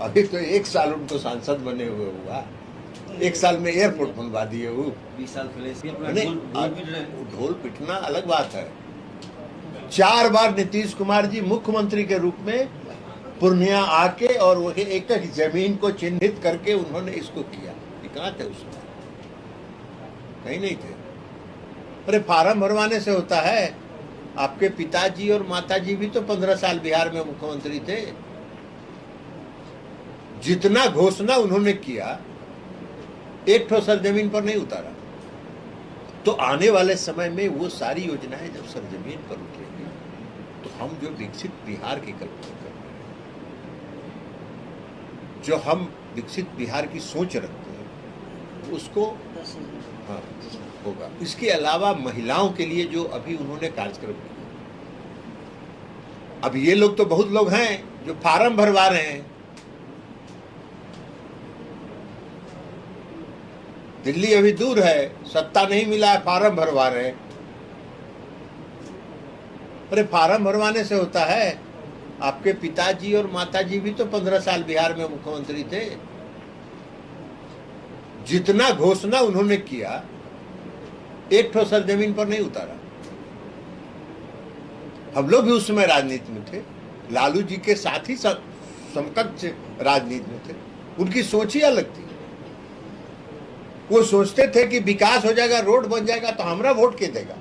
अभी तो 1 साल उनको सांसद बने हुए हुआ, 1 साल में एयरपोर्ट बनवा दिए वो। 20 साल पहले से अपना नहीं, ढोल पीट रहे हैं। ढोल पिटना अलग बात है। 4 बार नीतीश कुमार जी मुख्यमंत्री के रूप में पूर्णिया आके और वो एक एक जमीन को चिन्हित करके उन्होंने इसको किया। ये कहाँ थे उसमें? कहीं नहीं थे। अरे फार्म भरवाने से होता है। आपके पिताजी और माताजी भी तो 15 साल बिहार में मुख्यमंत्री थे। जितना घोषणा उन्होंने किया, एक ठो सरजमीन पर नहीं उतारा। तो आने वाले समय में वो सारी योजनाएं जब सरजमीन पर उतरेंगी तो हम जो विकसित बिहार की कल्पना कर रहे हैं, जो हम विकसित बिहार की सोच रखते हैं, उसको हाँ होगा। इसके अलावा महिलाओं के लिए जो अभी उन्होंने कार्यक्रम किया, अब ये लोग तो बहुत लोग हैं जो फार्म भरवा रहे हैं। दिल्ली अभी दूर है, सत्ता नहीं मिला है, फार्म भरवा रहे हैं। अरे फार्म भरवाने से होता है। आपके पिताजी और माताजी भी तो 15 साल बिहार में मुख्यमंत्री थे। जितना घोषणा उन्होंने किया, एक ठो सरजमीन पर नहीं उतारा। हम लोग भी उस समय राजनीति में थे, लालू जी के साथ ही समकक्ष राजनीति में थे। उनकी सोच ही अलग थी। वो सोचते थे कि विकास हो जाएगा, रोड बन जाएगा तो हमारा वोट के देगा।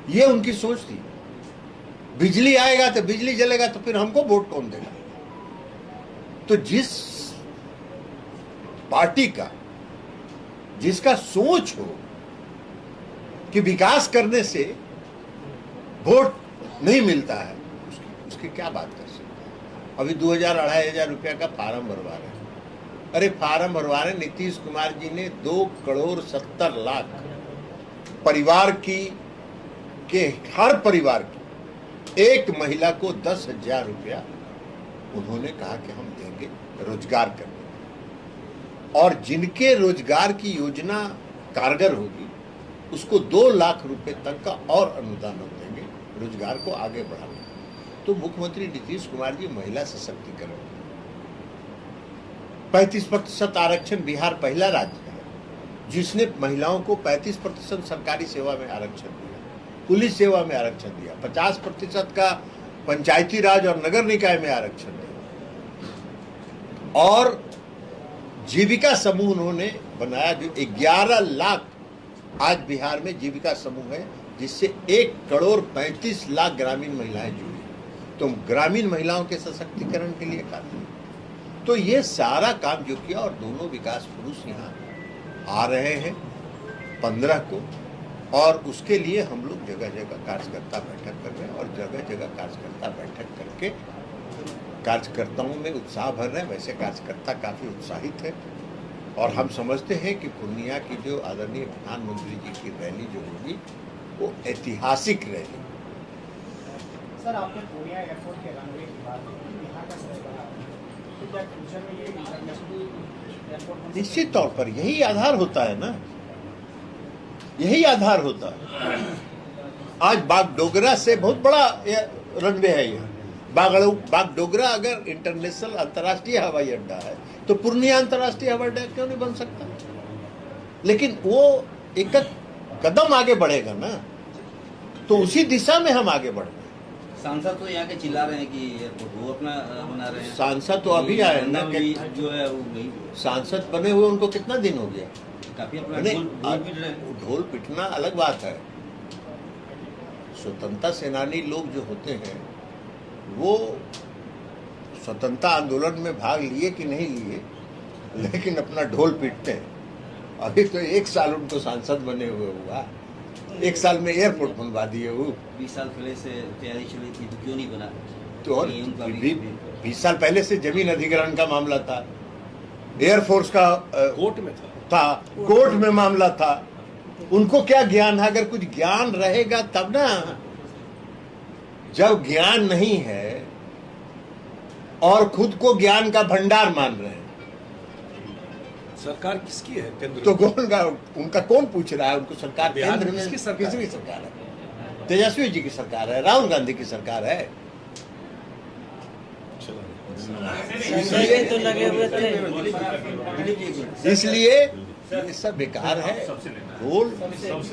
ये उनकी सोच थी। बिजली आएगा तो बिजली जलेगा तो फिर हमको वोट कौन देगा? तो जिस पार्टी का, जिसका सोच हो कि विकास करने से वोट नहीं मिलता है, उसकी क्या बात कर सकते हैं? अभी 2000-2500 रुपया का फार्म भरवा रहे हैं। अरे फार्म भरवा रहे, नीतीश कुमार जी ने 2,70,00,000 परिवार की के हर परिवार की एक महिला को 10,000 रुपया उन्होंने कहा कि हम देंगे रोजगार करने। और जिनके रोजगार की योजना कारगर होगी उसको 2 लाख रुपए तक का और अनुदान देंगे रोजगार को आगे बढ़ाने। तो मुख्यमंत्री नीतीश कुमार जी महिला सशक्तिकरण, 35% आरक्षण, बिहार पहला राज्य है जिसने महिलाओं को 35% सरकारी सेवा में आरक्षण दिया, पुलिस सेवा में आरक्षण दिया, 50% का पंचायती राज और नगर निकाय में आरक्षण दिया। और जीविका समूह उन्होंने बनाया, जो 11 लाख आज बिहार में जीविका समूह है, जिससे 1,35,00,000 ग्रामीण महिलाएं जुड़ी। तो ग्रामीण महिलाओं के सशक्तिकरण के लिए काम किया। तो ये सारा काम जो किया, और दोनों विकास पुरुष यहाँ आ रहे हैं 15 को, और उसके लिए हम लोग जगह जगह कार्यकर्ता बैठक कर रहे हैं। और जगह जगह कार्यकर्ता बैठक करके कार्यकर्ताओं में उत्साह भर रहे हैं। वैसे कार्यकर्ता काफ़ी उत्साहित है। और हम समझते हैं कि पूर्णिया की जो आदरणीय प्रधानमंत्री जी की रैली जो होगी वो ऐतिहासिक रैली। सर, आपने पूर्णिया एयरपोर्ट के रनवे की बात की, यहाँ का सबसे बड़ा, तो क्या फ्यूचर में ये इंटरनेशनल एयरपोर्ट? निश्चित तौर पर यही आधार होता है ना, यही आधार होता है। आज बागडोगरा से बहुत बड़ा रनवे है यहाँ। बागडोगरा अगर इंटरनेशनल अंतर्राष्ट्रीय हवाई अड्डा है तो पूर्णिया अंतर्राष्ट्रीय हवाई अड्डा क्यों नहीं बन सकता? लेकिन वो एक कदम आगे बढ़ेगा ना, तो उसी दिशा में हम आगे बढ़ रहे हैं। सांसद तो यहाँ के चिल्ला रहे हैं कि एयरपोर्ट वो अपना बना रहे हैं। सांसद तो अभी आए ना, जो है वो गई सांसद बने हुए उनको कितना दिन हो गया? काफी अपना नहीं, ढोल पीट रहे हैं। ढोल पिटना अलग बात है। स्वतंत्रता सेनानी लोग जो होते हैं वो स्वतंत्रता आंदोलन में भाग लिए कि नहीं लिए, लेकिन अपना ढोल पीटते हैं। अभी तो 1 साल उनको सांसद बने हुए हुआ, 1 साल में एयरपोर्ट बनवा दिए वो। 20 साल पहले से तैयारी चली थी तो क्यों नहीं बना? तो और 20 साल पहले से जमीन अधिग्रहण का मामला था, एयरफोर्स का कोर्ट में था, कोर्ट में मामला था। उनको क्या ज्ञान है? अगर कुछ ज्ञान रहेगा तब ना। जब ज्ञान नहीं है और खुद को ज्ञान का भंडार मान रहे हैं, सरकार किसकी है केंद्र? तो उनका कौन पूछ रहा है? उनको सरकार बिहार केंद्र में में किसकी सरकार किसकी सरकार है? तेजस्वी जी की सरकार है, राहुल गांधी की सरकार है। चलो। संजय तो लगे हुए थे। इसलिए ये सब बेकार है।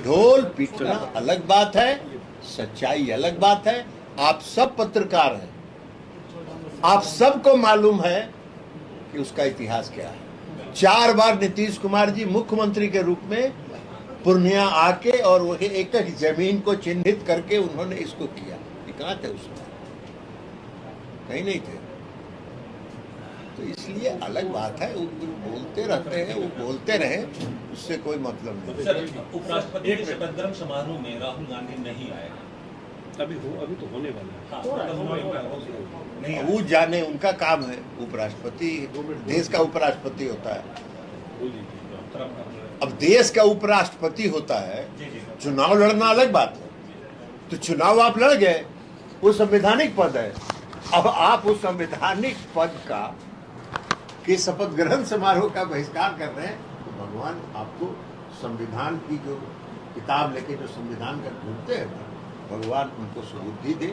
ढोल पीटना अलग बात है, सच्चाई अलग बात है। आप सब पत्रकार हैं, आप सबको मालूम है कि उसका इतिहास क्या है। 4 बार नीतीश कुमार जी मुख्यमंत्री के रूप में पूर्णिया आके और वो एक एक जमीन को चिन्हित करके उन्होंने इसको किया। ये कहाँ थे उस समय? कहीं नहीं थे। तो इसलिए अलग बात है, वो बोलते रहते हैं, वो बोलते रहे, उससे कोई मतलब नहीं। सर, उपराष्ट्रपति के शपथ ग्रहण समारोह में राहुल गांधी नहीं आए। अभी तो होने वाला है। नहीं वो जाने, उनका काम है। उपराष्ट्रपति देश का उपराष्ट्रपति होता है। अब देश का उपराष्ट्रपति होता है, चुनाव लड़ना अलग बात है। तो चुनाव आप लड़ गए, वो संवैधानिक पद है। अब आप उस संवैधानिक पद का के शपथ ग्रहण समारोह का बहिष्कार कर रहे हैं, तो भगवान आपको संविधान की जो किताब लेके जो संविधान का ढूंढते हैं, भगवान उनको सुबुद्धि दे।